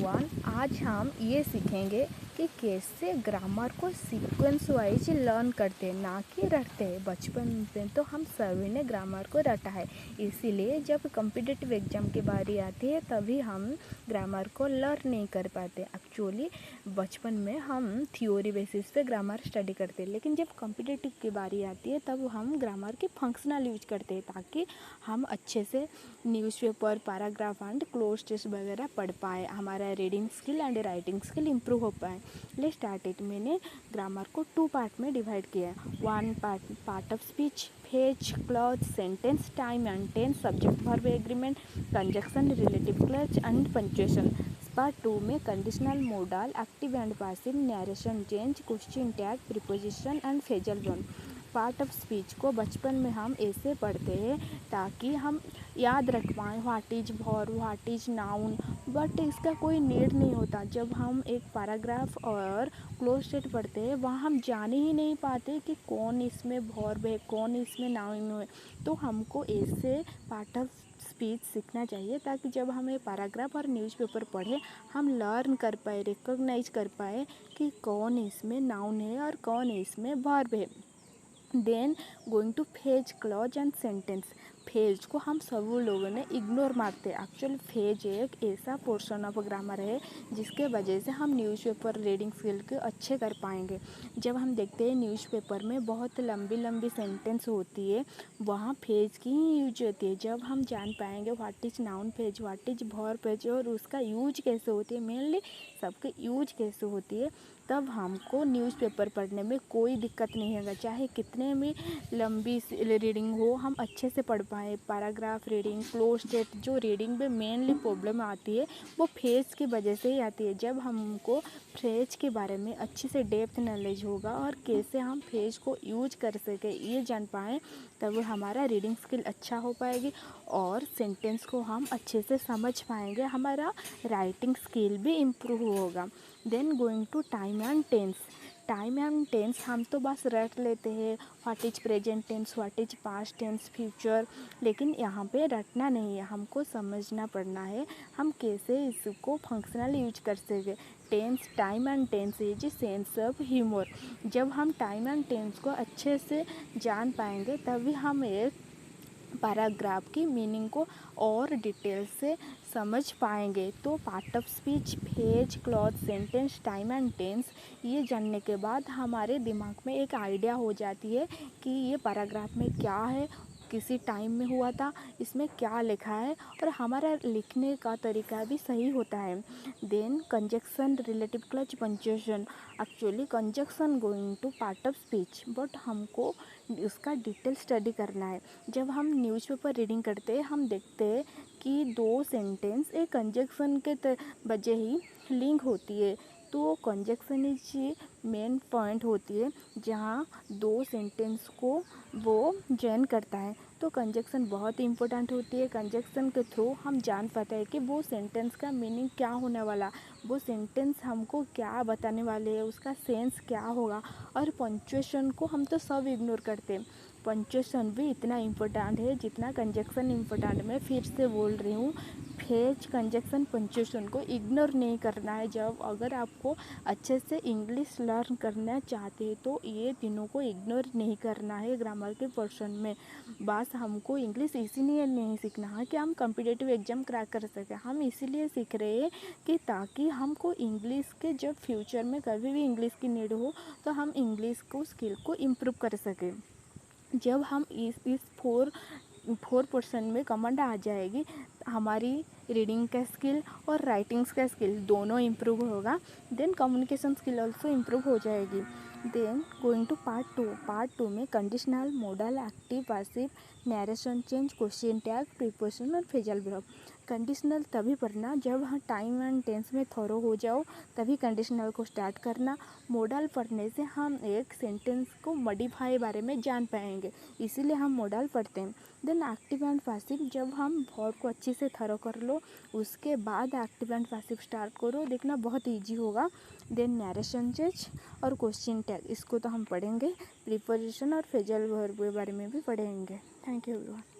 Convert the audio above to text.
Everyone, आज हम ये सीखेंगे कि कैसे ग्रामर को सीक्वेंस वाइज लर्न करते हैं, ना कि रटते हैं। बचपन में तो हम सभी ने ग्रामर को रटा है, इसीलिए जब कॉम्पिटिटिव एग्ज़ाम की बारी आती है तभी हम ग्रामर को लर्न नहीं कर पाते। एक्चुअली बचपन में हम थ्योरी बेसिस पे ग्रामर स्टडी करते हैं, लेकिन जब कॉम्पिटिटिव की बारी आती है तब हम ग्रामर की फंक्शनल यूज करते हैं, ताकि हम अच्छे से newspaper, paragraph and cloze test वगैरह पढ़ पाए, हमारा reading skill and writing skill improve हो पाए। Let's start it. मैंने ग्रामर को 2 पार्ट में डिवाइड किया है। 1 part of speech, phrase, clause, sentence, time and tense, subject verb agreement, conjunction, relative clause and punctuation. Part 2 में conditional, modal, active and passive, narration, change, question tag, preposition and phrasal verb. Part of speech को बचपन में हम ऐसे पढ़ते हैं ताकि हम याद रख पाएँ what is verb, what is noun, but इसका कोई नीड नहीं होता। जब हम एक पैराग्राफ और क्लोज स्टेट पढ़ते हैं वहाँ हम जान ही नहीं पाते कि कौन इसमें वर्ब है, कौन इसमें नाउन है। तो हमको ऐसे पार्ट ऑफ स्पीच सीखना चाहिए ताकि जब हमें पैराग्राफ और न्यूज़पेपर पढ़े हम लर्न कर पाए, रिकॉग्नाइज कर पाए कि कौन इसमें नाउन है और कौन इसमें वर्ब है। Then going to phrase, clause and sentence. Phrase को हम सभी लोगों ने इग्नोर मारते हैं। एक्चुअली फ्रेज एक ऐसा पोर्शन ऑफ ग्रामर है जिसके वजह से हम न्यूज़पेपर रीडिंग स्किल के अच्छे कर पाएंगे। जब हम देखते हैं न्यूज़पेपर में बहुत लंबी लंबी सेंटेंस होती है, वहाँ फ्रेज की ही यूज होती है। जब हम जान पाएंगे what is noun phrase, what is verb phrase और उसका यूज कैसे होती है, मेनली सबके यूज कैसे होती है, तब हमको न्यूज़पेपर पढ़ने में कोई दिक्कत नहीं होगा। चाहे कितने भी लंबी रीडिंग हो, हम अच्छे से पढ़ पाए। पैराग्राफ रीडिंग, क्लोज स्टेट, जो रीडिंग में मेनली प्रॉब्लम आती है वो फ्रेज की वजह से ही आती है। जब हमको फ्रेज के बारे में अच्छे से डेप्थ नॉलेज होगा और कैसे हम फ्रेज को यूज कर सके ये जान पाएँ, तब हमारा रीडिंग स्किल अच्छा हो पाएगी और सेंटेंस को हम अच्छे से समझ पाएंगे, हमारा राइटिंग स्किल भी इम्प्रूव होगा। Then going to time and tense. Time and tense हम तो बस रट लेते हैं, what is present tense, what is past tense, future, लेकिन यहाँ पे रटना नहीं है, हमको समझना पड़ना है हम कैसे इसको फंक्शनल यूज कर सके। Tense, time and tense is sense of humour. जब हम टाइम एंड टेंस को अच्छे से जान पाएंगे तभी हम एक पैराग्राफ की मीनिंग को और डिटेल से समझ पाएंगे। तो part of speech, phrase, clause, sentence, time and tense, ये जानने के बाद हमारे दिमाग में एक आइडिया हो जाती है कि ये पैराग्राफ में क्या है, किसी टाइम में हुआ था, इसमें क्या लिखा है, और हमारा लिखने का तरीका भी सही होता है। Then conjunction, relative clause, punctuation. Actually conjunction going to part of speech, but हमको उसका डिटेल स्टडी करना है। जब हम न्यूज़पेपर रीडिंग करते हैं हम देखते हैं कि 2 सेंटेंस एक कंजक्शन के वजह ही लिंक होती है। तो कंजक्शन इज मेन पॉइंट होती है जहाँ 2 सेंटेंस को वो जॉइन करता है। तो कंजक्शन बहुत इंपॉर्टेंट होती है। कंजक्शन के थ्रू हम जान पाते हैं कि वो सेंटेंस का मीनिंग क्या होने वाला, वो सेंटेंस हमको क्या बताने वाले हैं, उसका सेंस क्या होगा। और पंक्चुएशन को हम तो सब इग्नोर करते हैं, पंक्चुएशन भी इतना इम्पोर्टेंट है जितना कंजक्शन इम्पोर्टेंट। मैं फिर से बोल रही हूँ, फ्रेज, कंजक्शन, पंक्चुएशन को इग्नोर नहीं करना है। जब अगर आपको अच्छे से इंग्लिश लर्न करना चाहते हैं तो ये तीनों को इग्नोर नहीं करना है ग्रामर के पोर्शन में। बस हमको इंग्लिश इसीलिए नहीं सीखना है कि हम कॉम्पिटिटिव एग्ज़ाम क्रैक कर सकें, हम इसीलिए सीख रहे हैं कि ताकि हमको इंग्लिश के जब फ्यूचर में कभी भी इंग्लिश की नीड हो तो हम इंग्लिश को स्किल को इम्प्रूव कर सकें। जब हम इस फोर पर्सन में कमांड आ जाएगी, हमारी रीडिंग का स्किल और राइटिंग्स का स्किल दोनों इम्प्रूव होगा। Then communication skill also improve हो जाएगी। Then going to part two में conditional, model, active, passive, narration, change, question tag, preposition और फ्रेजल वर्ब। कंडीशनल तभी पढ़ना जब हम टाइम एंड टेंस में थोरो हो जाओ, तभी कंडीशनल को स्टार्ट करना। मॉडल पढ़ने से हम एक सेंटेंस को मॉडिफाई बारे में जान पाएंगे, इसीलिए हम मॉडल पढ़ते हैं। देन एक्टिव एंड पैसिव, जब हम वर्ब को अच्छे से थरो कर लो उसके बाद एक्टिव एंड पैसिव स्टार्ट करो, देखना बहुत ईजी होगा। देन नरेशन, चेंज और क्वेश्चन टैग, इसको तो हम पढ़ेंगे। प्रीपोजिशन और फ्रेजल वर्ब के बारे में भी पढ़ेंगे। Thank you everyone.